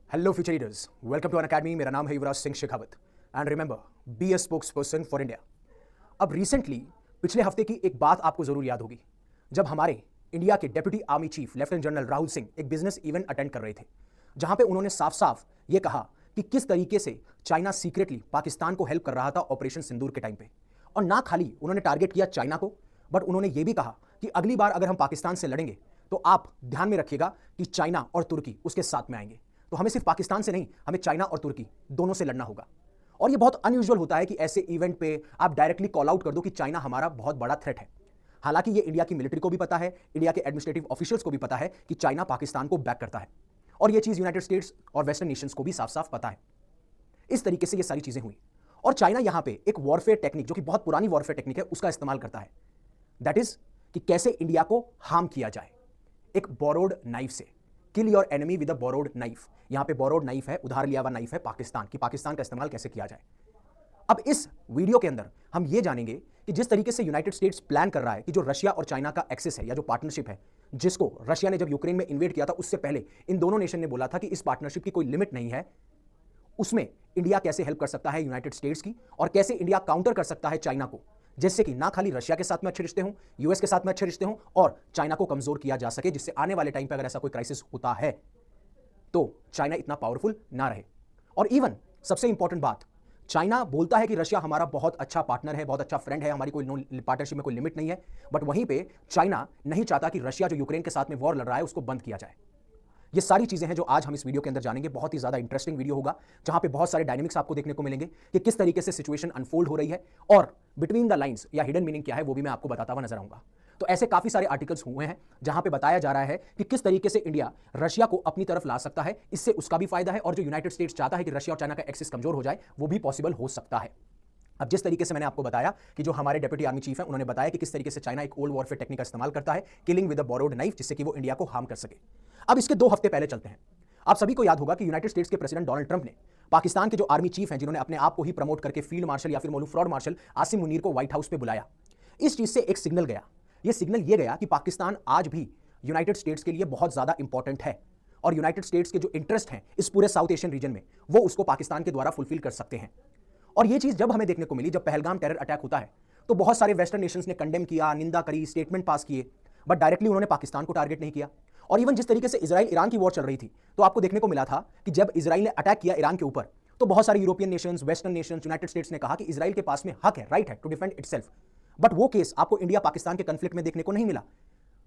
Hello future leaders, welcome to Unacademy. मेरा नाम है Yuvraj Singh Shekhawat and remember, be a spokesperson for India. अब recently पिछले हफ्ते की एक बात आपको जरूर याद होगी, जब हमारे इंडिया के deputy army chief lieutenant general Rahul Singh एक बिजनेस इवेंट अटेंड कर रहे थे, जहां पे उन्होंने साफ साफ ये कहा कि किस तरीके से चाइना सीक्रेटली पाकिस्तान को हेल्प कर रहा था ऑपरेशन सिंदूर के टाइम पे। और ना खाली उन्होंने टारगेट किया चाइना को, बट उन्होंने ये भी कहा कि अगली बार अगर हम पाकिस्तान से लड़ेंगे तो आप ध्यान में रखिएगा कि चाइना और तुर्की उसके साथ में आएंगे। तो हमें सिर्फ पाकिस्तान से नहीं, हमें चाइना और तुर्की दोनों से लड़ना होगा। और ये बहुत अनयूजुअल होता है कि ऐसे इवेंट पे आप डायरेक्टली कॉल आउट कर दो कि चाइना हमारा बहुत बड़ा थ्रेट है। हालांकि ये इंडिया की मिलिट्री को भी पता है, इंडिया के एडमिनिस्ट्रेटिव ऑफिशियल्स को भी पता है कि चाइना पाकिस्तान को बैक करता है, और ये चीज यूनाइटेड स्टेट्स और वेस्टर्न नेशंस को भी साफ साफ पता है। इस तरीके से ये सारी चीजें हुई, और चाइना यहां पे एक वॉरफेयर टेक्निक, जो कि बहुत पुरानी वॉरफेयर टेक्निक है, उसका इस्तेमाल करता है। दैट इज कि कैसे इंडिया को हार्म किया जाए एक बोरोड नाइफ से। Kill your enemy with a borrowed knife. यहां पे बोरोड नाइफ है, उधार लिया हुआ नाइफ है पाकिस्तान की, पाकिस्तान का इस्तेमाल कैसे किया जाए। अब इस वीडियो के अंदर हम ये जानेंगे कि जिस तरीके से यूनाइटेड स्टेट्स प्लान कर रहा है कि जो रशिया और चाइना का एक्सेस है या जो पार्टनरशिप है, जिसको रशिया ने जब यूक्रेन में इन्वेड किया था उससे पहले इन दोनों नेशन ने बोला था कि इस पार्टनरशिप की कोई लिमिट नहीं है, उसमें इंडिया कैसे हेल्प कर सकता है यूनाइटेड स्टेट्स की, और कैसे इंडिया काउंटर कर सकता है चाइना को, जिससे कि ना खाली रशिया के साथ में अच्छे रिश्ते हों, यूएस के साथ में अच्छे रिश्ते हों, और चाइना को कमजोर किया जा सके, जिससे आने वाले टाइम पर अगर ऐसा कोई क्राइसिस होता है तो चाइना इतना पावरफुल ना रहे। और इवन सबसे इंपॉर्टेंट बात, चाइना बोलता है कि रशिया हमारा बहुत अच्छा पार्टनर है, बहुत अच्छा फ्रेंड है, हमारी कोई पार्टनरशिप में कोई लिमिट नहीं है, बट वहीं पे चाइना नहीं चाहता कि रशिया जो यूक्रेन के साथ में वॉर लड़ रहा है उसको बंद किया जाए। ये सारी चीजें हैं जो आज हम इस वीडियो के अंदर जानेंगे। बहुत ही ज्यादा इंटरेस्टिंग वीडियो होगा, जहां पे बहुत सारे डायनेमिक्स आपको देखने को मिलेंगे कि किस तरीके से सिचुएशन अनफोल्ड हो रही है, और बिटवीन द लाइंस या हिडन मीनिंग क्या है वो भी मैं आपको बताता हुआ नजर आऊंगा। तो ऐसे काफी सारे आर्टिकल्स हुए हैं जहां पे बताया जा रहा है कि किस तरीके से इंडिया रशिया को अपनी तरफ ला सकता है, इससे उसका भी फायदा है, और जो यूनाइटेड स्टेट्स चाहता है कि रशिया और चाइना का एक्सेस कमजोर हो जाए, वो भी पॉसिबल हो सकता है। अब जिस तरीके से मैंने आपको बताया कि जो हमारे डेप्यूटी आर्मी चीफ है, उन्होंने बताया कि किस तरीके से चाइना एक ओल्ड वॉरफेयर टेक्निक का इस्तेमाल करता है, killing with a borrowed knife, जिससे कि वो इंडिया को हार्म कर सके। अब इसके 2 हफ्ते पहले चलते हैं। आप सभी को याद होगा कि यूनाइटेड स्टेट्स के प्रेसिडेंट डोनाल्ड ट्रंप ने पाकिस्तान के जो आर्मी चीफ हैं, जिन्होंने अपने आप को ही प्रमोट करके फील्ड मार्शल या फिर मालूम फ्रॉड मार्शल आसिम मुनीर को व्हाइट हाउस पे बुलाया। इस चीज से एक सिग्नल गया। ये सिग्नल ये गया कि पाकिस्तान आज भी यूनाइटेड स्टेट्स के लिए बहुत ज्यादा इंपॉर्टेंट है, और यूनाइटेड स्टेट्स के जो इंटरेस्ट हैं इस पूरे साउथ एशियन रीजन में, वो उसको पाकिस्तान के द्वारा फुलफिल कर सकते हैं। और ये चीज जब हमें देखने को मिली, जब पहलगाम टेरर अटैक होता है, तो बहुत सारे वेस्टर्न नेशंस ने कंडेम किया, निंदा करी, स्टेटमेंट पास किए, बट डायरेक्टली उन्होंने पाकिस्तान को टारगेट नहीं किया। और इवन जिस तरीके से इजराइल ईरान की वॉर चल रही थी, तो आपको देखने को मिला था कि जब इजराइल ने अटैक किया ईरान के ऊपर, तो बहुत सारे European Nations, western Nations, United states ने कहा कि इजराइल के पास में हक है, राइट है टू डिफेंड इटसेल्फ। बट वो केस आपको इंडिया पाकिस्तान के कन्फ्लिक्ट में देखने को नहीं मिला,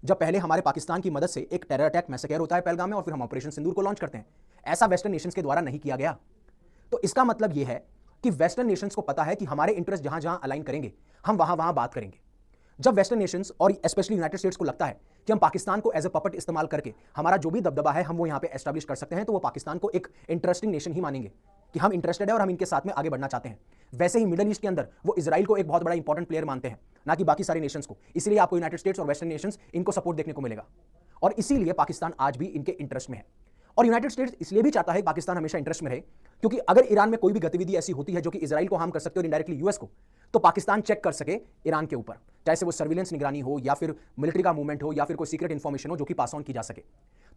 जब पहले हमारे पाकिस्तान की मदद से एक टेरर अटैक मैसेकर होता है पहलगाम में, और फिर हम ऑपरेशन सिंदूर को लॉन्च करते हैं। ऐसा वेस्टर्न नेशंस के द्वारा नहीं किया गया। तो इसका मतलब यह है कि वेस्टर्न नेशंस को पता है कि हमारे इंटरेस्ट जहां जहां अलाइन करेंगे, हम वहां वहां बात करेंगे। जब वेस्टर्न नेशंस और स्पेशली यूनाइटेड स्टेट्स को लगता है कि हम पाकिस्तान को एज अ पपट इस्तेमाल करके हमारा जो भी दबदबा है हम वो यहां पे एस्टैब्लिश कर सकते हैं, तो वो पाकिस्तान को एक इंटरेस्टिंग नेशन ही मानेंगे कि हम इंटरेस्टेड है और हम इनके साथ में आगे बढ़ना चाहते हैं। वैसे ही मिडल ईस्ट के अंदर वो इजराइल को एक बहुत बड़ा इंपॉर्टेंट प्लेयर मानते हैं, ना कि बाकी सारे नेशंस को। इसलिए आपको यूनाइटेड स्टेट्स और वेस्टर्न नेशंस इनको सपोर्ट देखने को मिलेगा, और इसीलिए पाकिस्तान आज भी इनके इंटरेस्ट में है। और यूनाइटेड स्टेट्स इसलिए भी चाहता है पाकिस्तान हमेशा इंटरेस्ट में रहे, क्योंकि अगर ईरान में कोई भी गतिविधि ऐसी होती है जो कि इजराइल को हार्म कर सकते हो, इनडायरेक्टली यूएस को, तो पाकिस्तान चेक कर सके ईरान के ऊपर, चाहे से वो सर्विलेंस निगरानी हो या फिर मिलिट्री का मूवमेंट हो या फिर कोई सीक्रेट इंफॉर्मेशन हो जो कि पास ऑन की जा सके।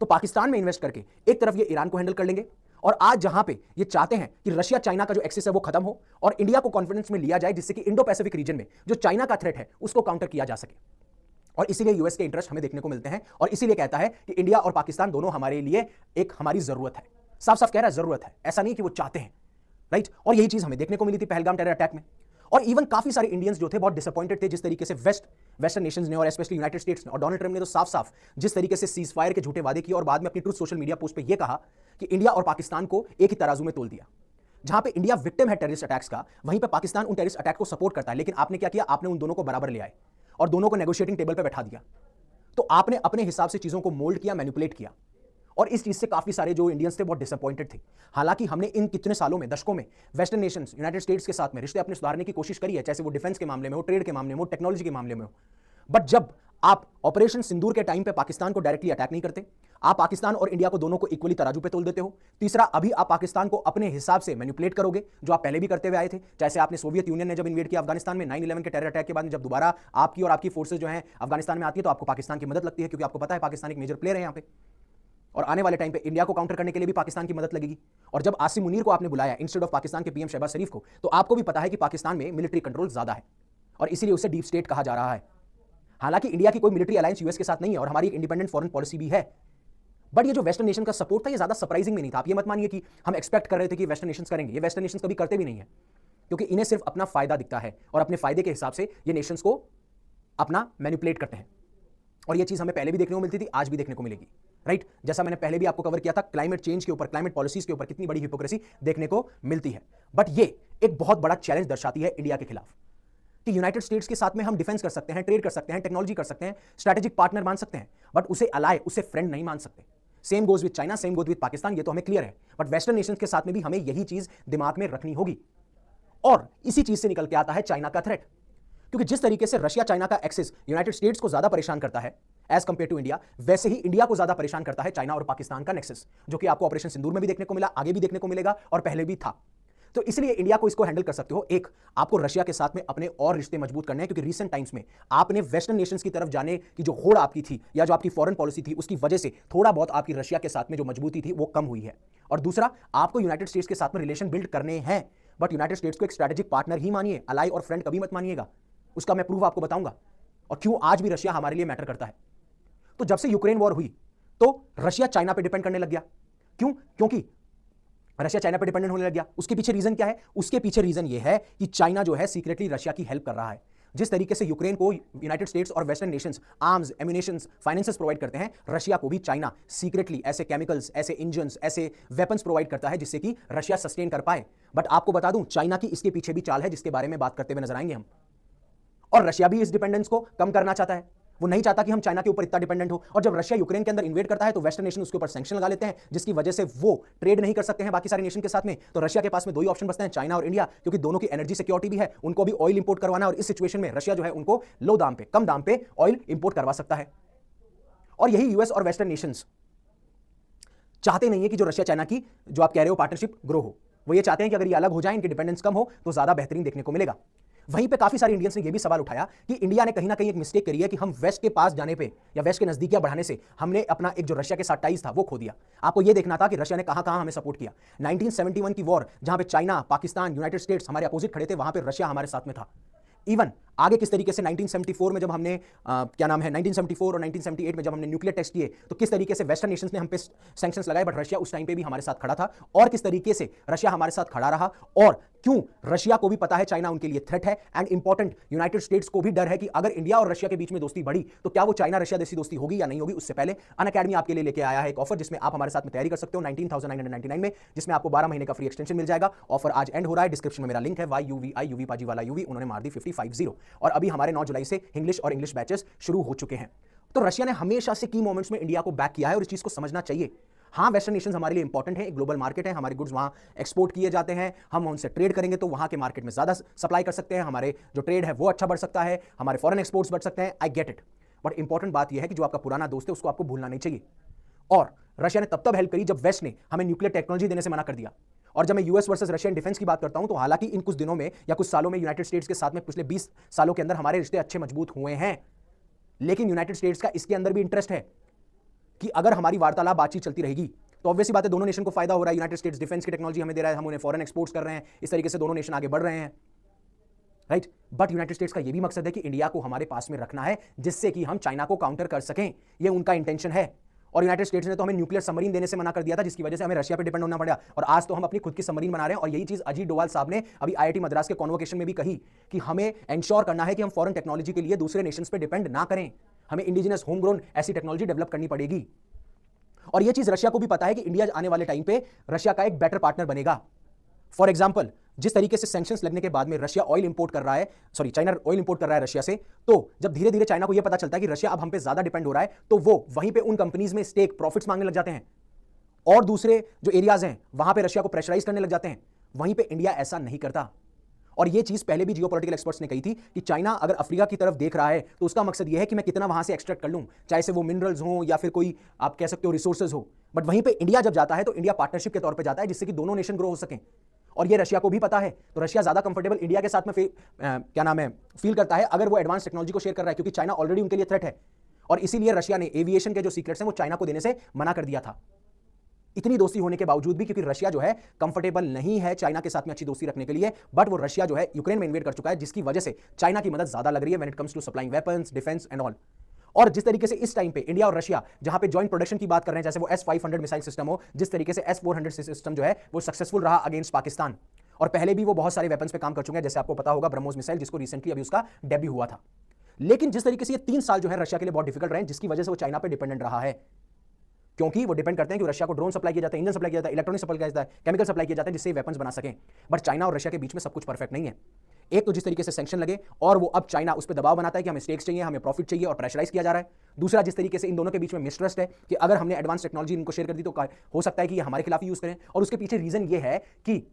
तो पाकिस्तान में इन्वेस्ट करके एक तरफ ये ईरान को हैंडल कर लेंगे, और आज जहां पे ये चाहते हैं कि रशिया चाइना का जो एक्सेस है वो खत्म हो और इंडिया को कॉन्फिडेंस में लिया जाए, जिससे कि इंडो पैसिफिक रीजन में जो चाइना का थ्रेट है उसको काउंटर किया जा सके। और इसीलिए यूएस के इंटरेस्ट हमें देखने को मिलते हैं, और इसीलिए कहता है कि इंडिया और पाकिस्तान दोनों हमारे लिए एक हमारी जरूरत है। साफ साफ कह रहा है जरूरत है, ऐसा नहीं कि वो चाहते हैं, राइट। और यही चीज हमें देखने को मिली थी पहलगाम टेरर अटैक में। और इवन काफी सारे इंडियंस जो थे बहुत डिसअपॉइंटेड थे जिस तरीके से वेस्टर्न नेशंस ने और स्पेशली यूनाइटेड स्टेट्स ने और डोनाल्ड ट्रंप ने तो साफ साफ जिस तरीके से सीज फायर के झूठे वादे किए, और बाद में अपनी ट्रूथ सोशल मीडिया पोस्ट पे ये कहा कि इंडिया और पाकिस्तान को एक ही तराजू में तोल दिया। जहां पे इंडिया विक्टिम है टेररिस्ट अटैक्स का, वहीं पे पाकिस्तान उन टेररिस्ट अटैक को सपोर्ट करता है। लेकिन आपने क्या किया, आपने उन दोनों को बराबर ले आए और दोनों को नेगोशिएटिंग टेबल पे बैठा दिया। तो आपने अपने हिसाब से चीजों को मोल्ड किया, मैनिपुलेट किया, और इस चीज से काफी सारे जो इंडियंस थे बहुत डिसअपॉइंटेड थे। हालांकि हमने इन कितने सालों में, दशकों में वेस्टर्न नेशंस, यूनाइटेड स्टेट्स के साथ में रिश्ते अपने सुधारने की कोशिश करी है, चाहे वो डिफेंस के मामले में हो, ट्रेड के मामले में हो, टेक्नोलॉजी के मामले में हो। बट जब आप ऑपरेशन सिंदूर के टाइम पे पाकिस्तान को डायरेक्टली अटैक नहीं करते, आप पाकिस्तान और इंडिया को दोनों को इक्वली तराजू पे तोल देते हो। तीसरा, अभी आप पाकिस्तान को अपने हिसाब से मैनिपुलेट करोगे, जो आप पहले भी करते हुए आए थे। जैसे आपने सोवियत यूनियन ने जब इन्वेड किया अफगानिस्तान में 9/11 के टेरर अटैक के बाद, जब दोबारा आपकी और आपकी फोर्सेज जो है अफगानिस्तान में आती है, तो आपको पाकिस्तान की मदद लगती है, क्योंकि आपको पता है पाकिस्तान एक मेजर प्लेयर है यहाँ पे। और आने वाले टाइम पे इंडिया को काउंटर करने के लिए भी पाकिस्तान की मदद लगेगी। और जब आसिम मुनीर को आपने बुलाया इंस्टेड ऑफ पाकिस्तान के पीएम शहबाज शरीफ को, तो आपको भी पता है कि पाकिस्तान में मिलिट्री कंट्रोल ज्यादा है और इसीलिए उसे डीप स्टेट कहा जा रहा है। हालांकि इंडिया की कोई मिलिट्री अलायंस यूएस के साथ नहीं है और हमारी एक इंडिपेंडेंट फॉरेन पॉलिसी भी है, बट ये जो वेस्टर्न नेशन का सपोर्ट था ये ज्यादा सरप्राइजिंग में नहीं था। आप ये मत मानिए कि हम एक्सपेक्ट कर रहे थे कि वेस्टर्न नेशंस करेंगे, ये वेस्टर्न नेशंस कभी करते भी नहीं है, क्योंकि इन्हें सिर्फ अपना फायदा दिखता है और अपने फायदे के हिसाब से ये नेशंस को अपना मैनिपुलेट करते हैं। और ये चीज हमें पहले भी देखने को मिलती थी, आज भी देखने को मिलेगी, राइट। जैसा मैंने पहले भी आपको कवर किया था, क्लाइमेट चेंज के ऊपर, क्लाइमेट पॉलिसीज के ऊपर कितनी बड़ी हिपोक्रेसी देखने को मिलती है। बट ये एक बहुत बड़ा चैलेंज दर्शाती है इंडिया के खिलाफ कि यूनाइटेड स्टेट्स के साथ में हम डिफेंस कर सकते हैं, ट्रेड कर सकते हैं, टेक्नोलॉजी कर सकते हैं, स्ट्रैटेजिक पार्टनर मान सकते हैं, बट उसे अलाय, उसे फ्रेंड नहीं मान सकते। Same goes with China, same goes with Pakistan, ये तो हमें क्लियर है। बट वेस्टर्न नेशंस के साथ में भी हमें यही चीज दिमाग में रखनी होगी। और इसी चीज से निकल के आता है चाइना का थ्रेट, क्योंकि जिस तरीके से रशिया चाइना का एक्सेस यूनाइटेड स्टेट्स को ज्यादा परेशान करता है एज कंपेयर टू इंडिया, वैसे ही इंडिया को ज्यादा परेशान करता है चाइना और पाकिस्तान का नेक्सस, जो कि आपको ऑपरेशन सिंदूर में भी देखने को मिला, आगे भी देखने को मिलेगा और पहले भी था। तो इसलिए इंडिया को इसको हैंडल कर सकते हो। एक, आपको रशिया के साथ में अपने और रिश्ते मजबूत करने हैं, क्योंकि रीसेंट टाइम्स में आपने वेस्टर्न नेशंस की तरफ जाने की जो होड़ आपकी थी या जो आपकी फॉरेन पॉलिसी थी, उसकी वजह से थोड़ा बहुत आपकी रशिया के साथ में जो मजबूती थी वो कम हुई है। और दूसरा, आपको यूनाइटेड स्टेट्स के साथ में रिलेशन बिल्ड करने हैं, बट यूनाइटेड स्टेट्स को एक स्ट्रैटेजिक पार्टनर ही मानिए, अलाई और फ्रेंड कभी मत मानिएगा। उसका मैं प्रूफ आपको बताऊंगा और क्यों आज भी रशिया हमारे लिए मैटर करता है। तो जब से यूक्रेन वॉर हुई तो रशिया चाइना पे डिपेंड करने लग गया। क्यों? क्योंकि रशिया चाइना पे डिपेंडेंट होने लग गया। उसके पीछे रीजन क्या है? उसके पीछे रीजन ये है कि चाइना जो है सीक्रेटली रशिया की हेल्प कर रहा है। जिस तरीके से यूक्रेन को यूनाइटेड स्टेट्स और western nations arms, ammunitions, finances provide करते हैं, रशिया को भी चाइना सीक्रेटली ऐसे केमिकल्स, ऐसे इंजन्स, ऐसे वेपन्स प्रोवाइड करता है जिससे कि रशिया सस्टेन कर पाए। बट आपको बता दूं, चाइना की इसके पीछे भी चाल है जिसके बारे में बात करते हुए नजर आएंगे हम। और रशिया भी इस डिपेंडेंस को कम करना चाहता है। वो नहीं चाहता कि हम चाइना के ऊपर इतना डिपेंडेंट हो। और जब रशिया यूक्रेन के अंदर इन्वेड करता है तो वेस्टर्न नेशन उसके ऊपर सैंक्शन लगा लेते हैं, जिसकी वजह से वो ट्रेड नहीं कर सकते हैं बाकी सारे नेशन के साथ में। तो रशिया के पास में दो ही ऑप्शन बचते हैं, चाइना और इंडिया, क्योंकि दोनों की एनर्जी सिक्योरिटी भी है, उनको भी ऑयल इंपोर्ट करवाना है। और इस सिचुएशन में रशिया जो है उनको लो दाम पे, कम दाम पे ऑयल इंपोर्ट करवा सकता है। और यही यूएस और वेस्टर्न नेशंस चाहते नहीं है कि जो रशिया चाइना की जो आप कह रहे हो पार्टनरशिप ग्रो हो। वो ये चाहते हैं कि अगर ये अलग हो जाए, इनकी डिपेंडेंस कम हो, तो ज्यादा बेहतरीन देखने को मिलेगा। वहीं पे काफी सारे इंडियंस ने यह भी सवाल उठाया कि इंडिया ने कहीं ना कहीं एक मिस्टेक करी है कि हम वेस्ट के पास जाने पे या वेस्ट के नजदीकियां बढ़ाने से हमने अपना एक जो रशिया के साथ टाइज था वो खो दिया। आपको यह देखना था कि रशिया ने कहां-कहां हमें सपोर्ट किया। 1971 की वॉर, जहां पे चाइना, पाकिस्तान, यूनाइटेड स्टेट्स हमारे अपोजिट खड़े थे, वहां पे रशिया हमारे साथ में था। इवन आगे किस तरीके से 1974 में जब हमने 1974 और 1978 में जब हमने न्यूक्लियर टेस्ट किए, तो किस तरीके से वेस्टर्न नेशंस ने हम पे सैंक्शंस लगाए, बट रशिया उस टाइम पे भी हमारे साथ खड़ा था। और किस तरीके से रशिया हमारे साथ खड़ा रहा, और क्यों रशिया को भी पता है चाइना उनके लिए थ्रेट है। एंड इंपॉर्टेंट, यूनाइटेड स्टेट्स को भी डर है कि अगर इंडिया और रशिया के बीच में दोस्ती बढ़ी तो क्या वो चाइना रशिया जैसी दोस्ती होगी या नहीं होगी। उससे पहले अनअकैडमी आपके लिए लेके आया है एक ऑफर जिसमें आप हमारे साथ में तैयारी कर सकते हो 19,999 में, जिसमें आपको 12 महीने का फ्री एक्सटेंशन मिल जाएगा। ऑफर आज एंड हो रहा है। डिस्क्रिप्शन में मेरा लिंक है, YUVI पाजी वाला यूवी, उन्होंने मार दी 5050। और अभी हमारे 9 जुलाई से इंग्लिश और इंग्लिश बैचेस शुरू हो चुके हैं। तो रशिया ने हमेशा से की मोमेंट्स में इंडिया को बैक किया है और इस चीज को समझना चाहिए। हाँ, वेस्टर्न नेशंस हमारे लिए इंपॉर्टेंट है, एक ग्लोबल मार्केट है, हमारे गुड्स वहां एक्सपोर्ट किए जाते हैं, हम उनसे ट्रेड करेंगे तो वहां के मार्केट में ज्यादा सप्लाई कर सकते हैं, हमारे जो ट्रेड है वो अच्छा बढ़ सकता है, हमारे फॉरेन एक्सपोर्ट्स बढ़ सकते हैं। I get it, but important बात यह है कि जो आपका पुराना दोस्त है उसको आपको भूलना नहीं चाहिए। और रशिया ने तब हेल्प करी जब वेस्ट ने हमें न्यूक्लियर टेक्नोलॉजी देने से मना कर दिया। और जब मैं यूएस वर्सेस रशियन डिफेंस की बात करता हूं, तो हालांकि इन कुछ दिनों में या कुछ सालों में यूनाइटेड स्टेट्स के साथ में पिछले 20 सालों के अंदर हमारे रिश्ते अच्छे मजबूत हुए हैं, लेकिन यूनाइटेड स्टेट्स का इसके अंदर भी इंटरेस्ट है कि अगर हमारी वार्तालाप बातचीत चलती रहेगी तो ऑब्वियसली बात है दोनों नेशन को फायदा हो रहा है। यूनाइटेड स्टेट्स डिफेंस की टेक्नोलॉजी हमें दे रहा है, हम उन्हें फॉरेन एक्सपोर्ट्स कर रहे हैं, इस तरीके से दोनों नेशन आगे बढ़ रहे हैं, राइट। बट यूनाइटेड स्टेट्स का यह भी मकसद है कि इंडिया को हमारे पास में रखना है, जिससे कि हम चाइना को काउंटर कर सकें। यह उनका इंटेंशन है। और यूनाइटेड स्टेट्स ने तो हमें न्यूक्लियर सबमरीन देने से मना कर दिया था, जिसकी वजह से हमें रशिया पे डिपेंड होना पड़ा। और आज तो हम अपनी खुद की सबमरीन बना रहे हैं। और यही चीज अजीत डोवाल साहब ने अभी आईआईटी मद्रास के कॉन्वोकेशन में भी कही कि हमें एंश्योर करना है कि हम फॉरेन टेक्नोलॉजी के लिए दूसरे नेशंस पे डिपेंड ना करें, हमें इंडिजिनस होम ग्रोन ऐसी टेक्नोलॉजी डेवलप करनी पड़ेगी। और यह चीज रशिया को भी पता है कि इंडिया आने वाले टाइम पे रशिया का एक बेटर पार्टनर बनेगा। फॉर एग्जाम्पल, जिस तरीके से सैंक्शंस लगने के बाद में रशिया ऑयल इंपोर्ट कर रहा है, चाइना ऑयल इंपोर्ट कर रहा है रशिया से, तो जब धीरे धीरे चाइना को यह पता चलता है कि रशिया अब हम पे ज्यादा डिपेंड हो रहा है, तो वो वहीं पे उन कंपनीज में स्टेक प्रॉफिट्स मांगने लग जाते हैं और दूसरे जो एरियाज हैं वहां पे रशिया को प्रेशराइज करने लग जाते हैं। वहीं पे इंडिया ऐसा नहीं करता। और यह चीज पहले भी जियोपॉलिटिकल एक्सपर्ट्स ने कही थी कि चाइना अगर अफ्रीका की तरफ देख रहा है तो उसका मकसद यह है कि मैं कितना वहां से एक्सट्रैक्ट कर लूं, चाहे से वो मिनरल्स हो या फिर कोई आप कह सकते हो रिसोर्सेज हो। बट वहीं पे इंडिया जब जाता है तो इंडिया पार्टनरशिप के तौर पे जाता है, जिससे कि दोनों नेशन ग्रो हो सकें। और ये रशिया को भी पता है, तो रशिया ज्यादा कंफर्टेबल इंडिया के साथ में फील करता है अगर वो एडवांस टेक्नोलॉजी को शेयर कर रहा है, क्योंकि चाइना ऑलरेडी उनके लिए थ्रेट है। और इसीलिए रशिया ने एविएशन के जो सीक्रेट्स हैं वो चाइना को देने से मना कर दिया था। इतनी दोस्ती होने के बावजूद भी, क्योंकि रशिया जो है कंफर्टेबल नहीं है चाइना के साथ में अच्छी दोस्ती रखने के लिए, बट वो रशिया जो है यूक्रेन में इन्वेड कर चुका है, जिसकी वजह से चाइना की मदद ज्यादा लग रही है when it comes to supplying weapons, defence and all. और जिस तरीके से इस टाइम पे इंडिया और रशिया जहां पे जॉइंट प्रोडक्शन की बात कर रहे हैं, जैसे वो S-500 मिसाइल सिस्टम हो, जिस तरीके से S-400 सिस्टम जो है वो सक्सेसफुल रहा अगेंस्ट पाकिस्तान, और पहले भी वो बहुत सारे वेपन्स पे काम कर चुके हैं, जैसे आपको पता होगा ब्रह्मोस मिसाइल, जिसको रिसेंटली अभी उसका डेब्यू हुआ था। लेकिन जिस तरीके से ये 3 साल जो है रशिया के लिए बहुत डिफिकल्ट रहे, जिसकी वजह से वो चाइना पे डिपेंडेंट रहा है, क्योंकि वो डिपेंड करते हैं कि रशिया को ड्रोन सप्लाई किया जाता है, इंजन सप्लाई किया जाता है, इलेक्ट्रॉनिक सप्लाई किया जाता है, केमिकल सप्लाई किया जाता है, जिससे वेपन्स बना सकें। बट चाइना और रशिया के बीच में सब कुछ परफेक्ट नहीं है। एक तो जिस तरीके से सैंक्शन लगे और वो अब चाइना उस पर दबाव बनाता है कि हमें स्टेक्स चाहिए, हमें प्रॉफिट चाहिए और प्रेशराइज किया जा रहा है। दूसरा, जिस तरीके से इन दोनों के बीच में मिसट्रस्ट है कि अगर हमने एडवांस टेक्नोलॉजी इनको शेयर कर दी तो हो सकता है कि ये हमारे खिलाफ यूज करें। और उसके पीछे रीजन ये है कि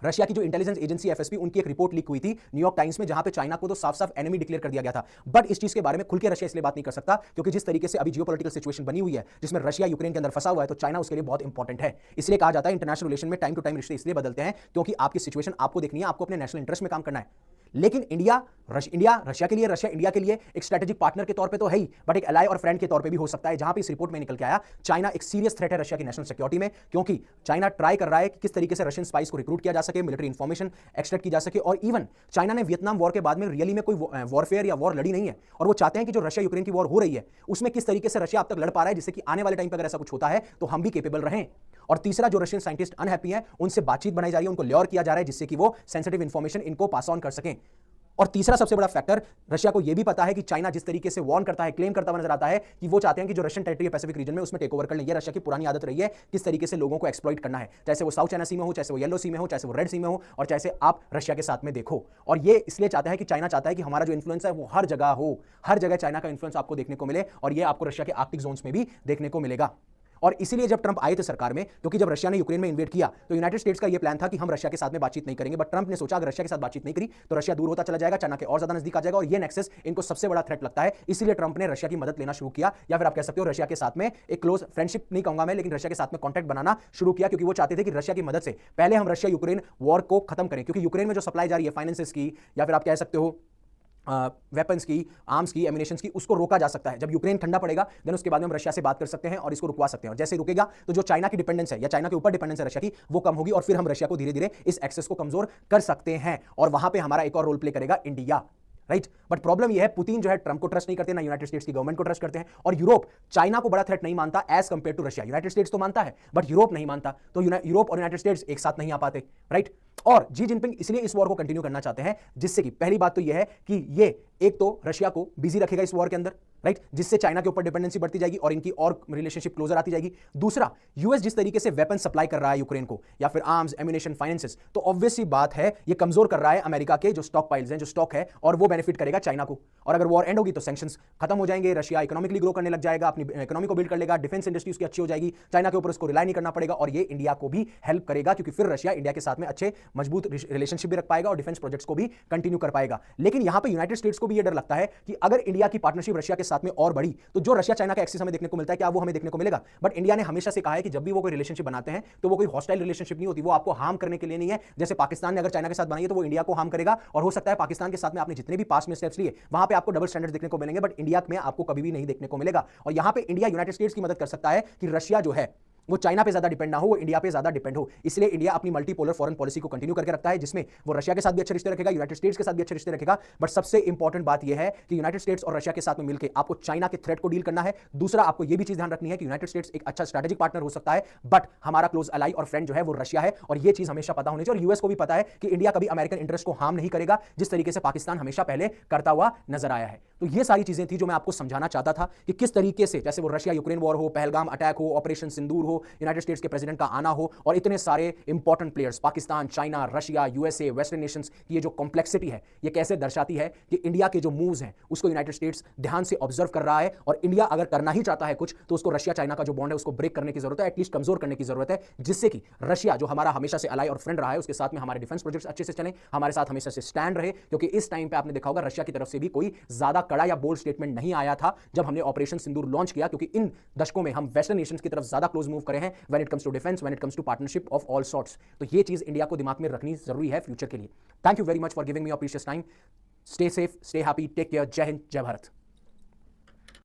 रशिया की जो इंटेलिजेंस एजेंसी एफएसपी, उनकी एक रिपोर्ट लीक हुई थी न्यूयॉर्क टाइम्स में, जहां पे चाइना को तो साफ साफ एनिमी डिक्लेयर कर दिया गया था। बट इस चीज के बारे में खुल के रशिया इसलिए बात नहीं कर सकता क्योंकि जिस तरीके से अभी जियोपॉलिटिकल सिचुएशन बनी हुई है, जिसमें रशिया यूक्रेन के अंदर फंसा हुआ है, तो चाइना उसके लिए बहुत इंपॉर्टेंट है। इसलिए कहा जाता है इंटरनेशनल रिलेशन में टाइम टू टाइम रिश्ते इसलिए बदलते हैं क्योंकि आपकी सिचुएशन आपको देखनी है, आपको अपने नेशनल इंटरेस्ट में काम करना है। लेकिन इंडिया रशिया के लिए, रशिया इंडिया के लिए एक स्ट्रेटेजिक पार्टनर के तौर पे तो है ही, बट एक एलाई और फ्रेंड के तौर पे भी हो सकता है। जहां पे इस रिपोर्ट में निकल के आया, चाइना एक सीरियस थ्रेट है रशिया की नेशनल सिक्योरिटी में, क्योंकि चाइना ट्राई कर रहा है कि किस तरीके से रशियन स्पाइस को रिक्रूट किया जा सके, मिलिट्री इंफॉर्मेशन एक्सट्रैक्ट की जा सके। और इवन चाइना ने वियतनाम वॉर के बाद में रियली में कोई वॉरफेयर या वॉर लड़ी नहीं है, और वो चाहते हैं कि जो रशिया यूक्रेन की वॉर हो रही है उसमें किस तरीके से रशिया अब तक लड़ पा रहा है, जिससे कि आने वाले टाइम पर अगर ऐसा कुछ होता है तो हम भी केपेबल रहें। और तीसरा, जो रशियन साइंटिस्ट अनहैप्पी हैं उनसे बातचीत बनाई जा रही है, उनको ल्योर किया जा रहा है, जिससे कि वो सेंसिटिव इंफॉर्मेशन इनको पास ऑन कर सकें। और तीसरा सबसे बड़ा फैक्टर, रशिया को यह भी पता है कि चाइना जिस तरीके से वार्न करता है, क्लेम करता हुआ नजर आता है कि वो चाहते हैं कि जो रशियन टेरिटरी पैसिफिक रीजन में उसमें टेक ओवर कर लें। ये रशिया की पुरानी आदत रही है किस तरीके से लोगों को एक्सप्लॉइट करना है, चाहे वो साउथ चाइना सी में हो, चाहे वो येलो सी में हो, चाहे वो रेड सी में हो, और चाहे आप रशिया के साथ में देखो। और ये इसलिए चाहता है कि चाइना चाहता है कि हमारा जो इन्फ्लुएंस है वो हर जगह हो, हर जगह चाइना का इन्फ्लुएंस आपको देखने को मिले, और ये आपको रशिया के आर्कटिक जोन्स में भी देखने को मिलेगा। और इसीलिए जब ट्रंप आए थे सरकार में, क्योंकि जब रशिया ने यूक्रेन में इन्वेड किया तो यूनाइटेड स्टेट्स का यह प्लान था कि हम रशिया के साथ में बातचीत नहीं करेंगे, बट ट्रंप ने सोचा अगर रशिया के साथ बातचीत नहीं करी तो रशिया दूर होता चला जाएगा, चाइना के और ज्यादा नजदीक आ जाएगा, और ये नेक्सस इनको सबसे बड़ा थ्रेट लगता है। इसीलिए ट्रंप ने रशिया की मदद लेना शुरू किया, या फिर आप कह सकते हो रशिया के साथ में एक क्लोज फ्रेंडशिप नहीं कहूंगा मैं, लेकिन रशिया के साथ में कॉन्टैक्ट बनाना शुरू किया, क्योंकि वो चाहते थे कि रशिया की मदद से पहले हम रशिया यूक्रेन वॉर को खत्म करें, क्योंकि यूक्रेन में जो सप्लाई जा रही है फाइनेंसेस की, या फिर आप कह सकते हो वेपन्स की, आर्म्स की, एमिनेशंस की, उसको रोका जा सकता है। जब यूक्रेन ठंडा पड़ेगा देन उसके बाद में हम रशिया से बात कर सकते हैं और इसको रुकवा सकते हैं, और जैसे रुकेगा तो जो चाइना की डिपेंडेंस है या चाइना के ऊपर डिपेंडेंस है रशिया की, वो कम होगी, और फिर हम रशिया को धीरे धीरे इस एक्सेस को कमजोर कर सकते हैं, और वहां पे हमारा एक और रोल प्ले करेगा इंडिया, राइट। बट प्रॉब्लम यह है, पुतिन जो है ट्रंप को ट्रस्ट नहीं करते, ना यूनाइटेड स्टेट्स की गवर्नमेंट को ट्रस्ट करते हैं, और यूरोप चाइना को बड़ा थ्रेट नहीं मानता as compare to Russia. United States तो मानता है बट यूरोप नहीं मानता, तो यूरोप और यूनाइटेड स्टेट्स एक साथ नहीं आ पाते, राइट। और जी जिनपिंग इसलिए इस वॉर को कंटिन्यू करना चाहते हैं, जिससे कि पहली बात तो यह है कि ये एक तो रशिया को बिजी रखेगा इस वॉर के अंदर, राइट, जिससे चाइना के ऊपर डिपेंडेंसी बढ़ती जाएगी और इनकी और रिलेशनशिप क्लोजर आती जाएगी। दूसरा, यूएस जिस तरीके से वेपन सप्लाई कर रहा है यूक्रेन को, या फिर आर्म्स, एम्यूनेशन, फाइनेंसेस, तो ऑब्वियस सी बात है ये कमजोर कर रहा है अमेरिका के जो स्टॉक पाइल्स हैं, जो स्टॉक है, और वो बेनिफिट करेगा चाइना को। और अगर वॉर एंड होगी तो सैंक्शंस खत्म हो जाएंगे, रशिया इकोनॉमिकली ग्रो करने लग जाएगा, अपनी इकोनॉमी को बिल्ड कर लेगा, डिफेंस इंडस्ट्री उसकी अच्छी हो जाएगी, चाइना के ऊपर उसको रिलाई नहीं करना पड़ेगा, और ये इंडिया को भी हेल्प करेगा, क्योंकि फिर रशिया इंडिया के साथ में अच्छे मजबूत रिलेशनशिप भी रख पाएगा और डिफेंस प्रोजेक्ट्स को भी कंटिन्यू कर पाएगा। लेकिन यहां पे यूनाइटेड स्टेट्स को भी ये डर लगता है कि अगर इंडिया की पार्टनरशिप रशिया के साथ में और बढ़ी तो जो रशिया चाइना का एक्सिस हमें देखने को मिलता है क्या वो हमें देखने को मिलेगा। बट इंडिया ने हमेशा से कहा है कि जब भी वो कोई रिलेशनशिप बनाते हैं तो वो कोई हॉस्टाइल रिलेशनशिप नहीं होती, वो आपको हार्म करने के लिए नहीं है। जैसे पाकिस्तान ने अगर चाइना के साथ बनाई है तो वो इंडिया को हार्म करेगा, और हो सकता है पाकिस्तान के साथ में आपने जितने भी पास में स्टेप्स लिए वहां पे आपको डबल स्टैंडर्ड्स देखने को मिलेंगे, बट इंडिया में आपको कभी भी नहीं देखने को मिलेगा। और यहां पे इंडिया यूनाइटेड स्टेट्स की मदद कर सकता है कि रशिया जो है वो चाइना पे ज्यादा डिपेंड ना हो, वो इंडिया पे ज्यादा डिपेंड हो। इसलिए इंडिया अपनी मल्टीपोलर फॉरेन पॉलिसी को कंटिन्यू करके रखता है, जिसमें वो रशिया के साथ भी अच्छे रिश्ते रखेगा, यूनाइटेड स्टेट्स के साथ भी अच्छे रिश्ते रखेगा। बट सबसे इंपॉर्टेंट बात यह है कि यूनाइटेड स्टेट्स और रशिया के साथ में मिलकर आपको चाइना के थ्रेट को डील करना है। दूसरा, आपको यह भी चीज ध्यान रखनी है कि यूनाइटेड स्टेट्स एक अच्छा स्ट्रेटेजिक पार्टनर हो सकता है, बट हमारा क्लोज अलाई और फ्रेंड जो है वो रशिया है, और यह चीज हमेशा पता होनी चाहिए। और यूएस को भी पता है कि इंडिया कभी अमेरिकन इंटरेस्ट को हार्म नहीं करेगा, जिस तरीके से पाकिस्तान हमेशा पहले करता हुआ नजर आया है। तो ये सारी चीजें थी जो मैं आपको समझाना चाहता था कि किस तरीके से, जैसे वो रशिया यूक्रेन वॉर हो, पहलगाम अटैक हो, ऑपरेशन सिंदूर हो, यूनाइटेड स्टेट्स के प्रेसिडेंट का आना हो, और इतने सारे important players Pakistan, China, Russia, USA, western Nations की ये जो कॉम्प्लेक्सिटी है, ये कैसे दर्शाती है कि इंडिया के जो मूव्स हैं उसको यूनाइटेड स्टेट्स ध्यान से ऑब्जर्व कर रहा है, और इंडिया अगर करना ही चाहता है कुछ तो उसको रशिया चाइना का जो बॉन्ड है उसको ब्रेक करने की जरूरत है, एटलीस्ट कमजोर करने की जरूरत है, जिससे कि रशिया जो हमारा हमेशा से अलाई और फ्रेंड रहा है उसके साथ में हमारे डिफेंस प्रोजेक्ट्स अच्छे से चलें, हमारे साथ हमेशा से स्टैंड रहे। क्योंकि इस टाइम पे आपने देखा होगा रशिया की तरफ से भी कोई ज्यादा कड़ा या बोल्ड स्टेटमेंट नहीं आया था जब हमने ऑपरेशन सिंदूर लॉन्च किया, क्योंकि इन दशकों में हम वेस्टर्न नेशंस की तरफ ज्यादा क्लोज मूव करे हैं when it comes to defence, when it comes to partnership of all sorts. तो ये चीज इंडिया को दिमाग में रखनी जरूरी है फ्यूचर के लिए। Thank you very much for giving me your precious time. Stay safe, stay happy, take care. जय हिंद, जय भारत।